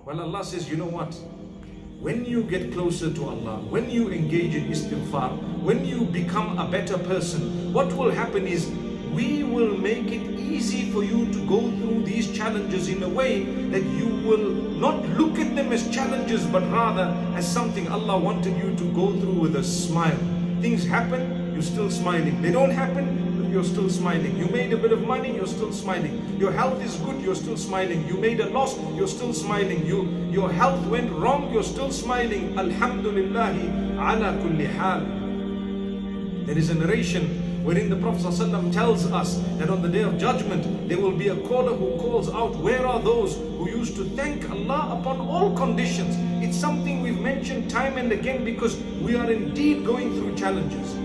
Well, Allah says, you know what? When you get closer to Allah, when you engage in istighfar, when you become a better person, what will happen is we will make it easy for you to go through these challenges in a way that you will not look at them as challenges, but rather as something Allah wanted you to go through with a smile. Things happen, you're still smiling. They don't happen, you're still smiling. You made a bit of money, you're still smiling. Your health is good, you're still smiling. You made a loss, you're still smiling. Your health went wrong, you're still smiling. Alhamdulillahi ala kulli hal. There is a narration wherein the Prophet ﷺ tells us that on the day of judgment there will be a caller who calls out, where are those who used to thank Allah upon all conditions? It's something we've mentioned time and again because we are indeed going through challenges.